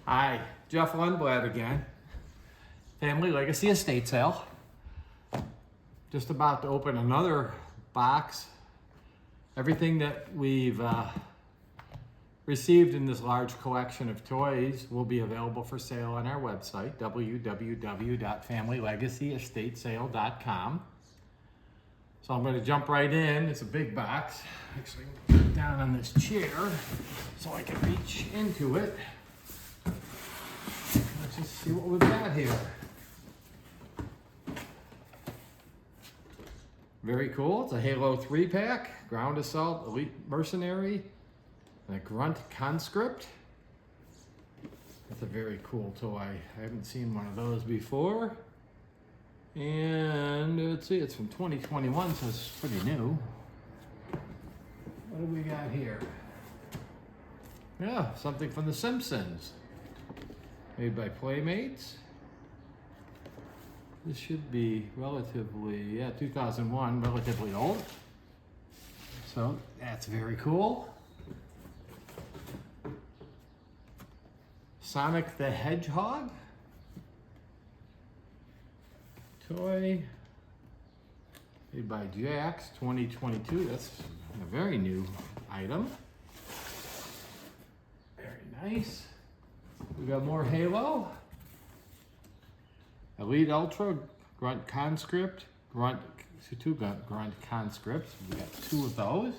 Hi, Jeff Lundblad again. Family Legacy Estate Sale. Just about to open another box. Everything that we've received in this large collection of toys will be available for sale on our website, www.familylegacyestatesale.com. So I'm going to jump right in. It's a big box. Actually, put it down on this chair so I can reach into it. Let's just see what we've got here. Very cool. It's a Halo 3-pack, Ground Assault, Elite Mercenary, and a Grunt Conscript. That's a very cool toy. I haven't seen one of those before. And let's see, it's from 2021, so it's pretty new. What do we got here? Yeah, something from the Simpsons. Made by Playmates. This should be relatively, 2001, relatively old. So that's very cool. Sonic the Hedgehog. Toy. Made by Diecast, 2022. That's a very new item. Very nice. We got more Halo. Elite Ultra, Grunt Conscript, Grunt Conscripts. We got two of those.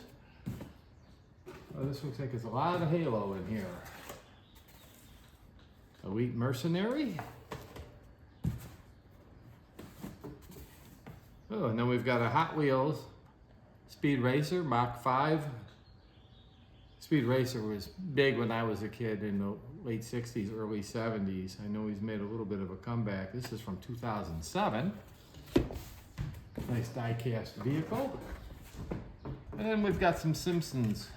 Oh, this looks like there's a lot of Halo in here. Elite Mercenary. Oh, and then we've got a Hot Wheels Speed Racer Mach 5. Speed Racer was big when I was a kid in the late 60s, early 70s. I know he's made a little bit of a comeback. This is from 2007. Nice die-cast vehicle. And then we've got some Simpsons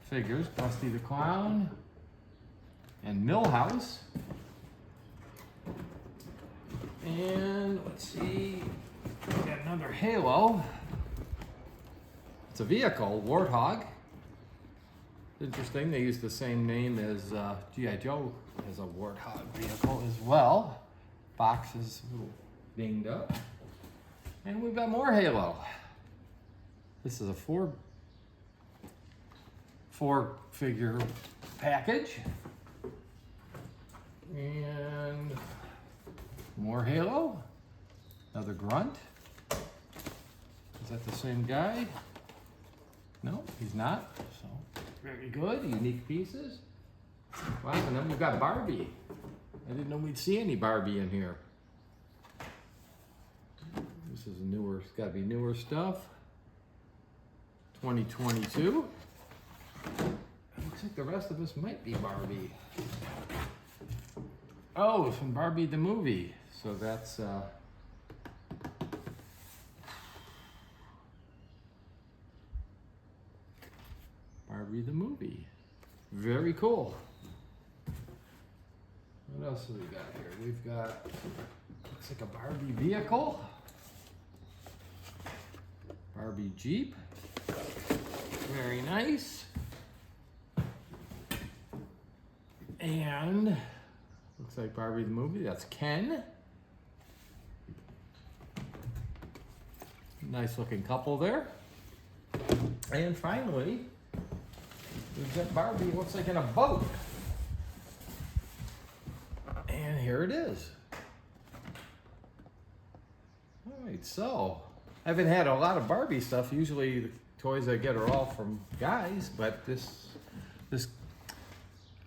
figures. Krusty the Clown and Millhouse. And let's see, we got another Halo. It's a vehicle, Warthog. Interesting, they use the same name as G.I. Joe as a Warthog vehicle as well. Box is a little dinged up. And we've got more Halo. This is a four figure package. And more Halo. Another Grunt. Is that the same guy? No, he's not. So very good, unique pieces. Wow, and then we've got Barbie. I didn't know we'd see any Barbie in here. This is newer, it's gotta be newer stuff. 2022. Looks like the rest of this might be Barbie. Oh, it's from Barbie the movie. So that's Barbie the movie. Very cool. What else do we got here? We've got, looks like a Barbie vehicle. Barbie Jeep. Very nice. And looks like Barbie the movie. That's Ken. Nice looking couple there. And finally, we've got Barbie, looks like in a boat. And here it is. All right, so I haven't had a lot of Barbie stuff. Usually the toys I get are all from guys, but this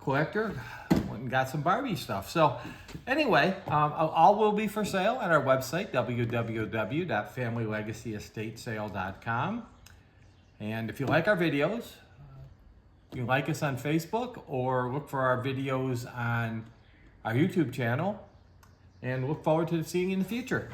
collector went and got some Barbie stuff. So anyway, all will be for sale at our website, www.familylegacyestatesale.com. And if you like our videos, you can like us on Facebook or look for our videos on our YouTube channel, and look forward to seeing you in the future.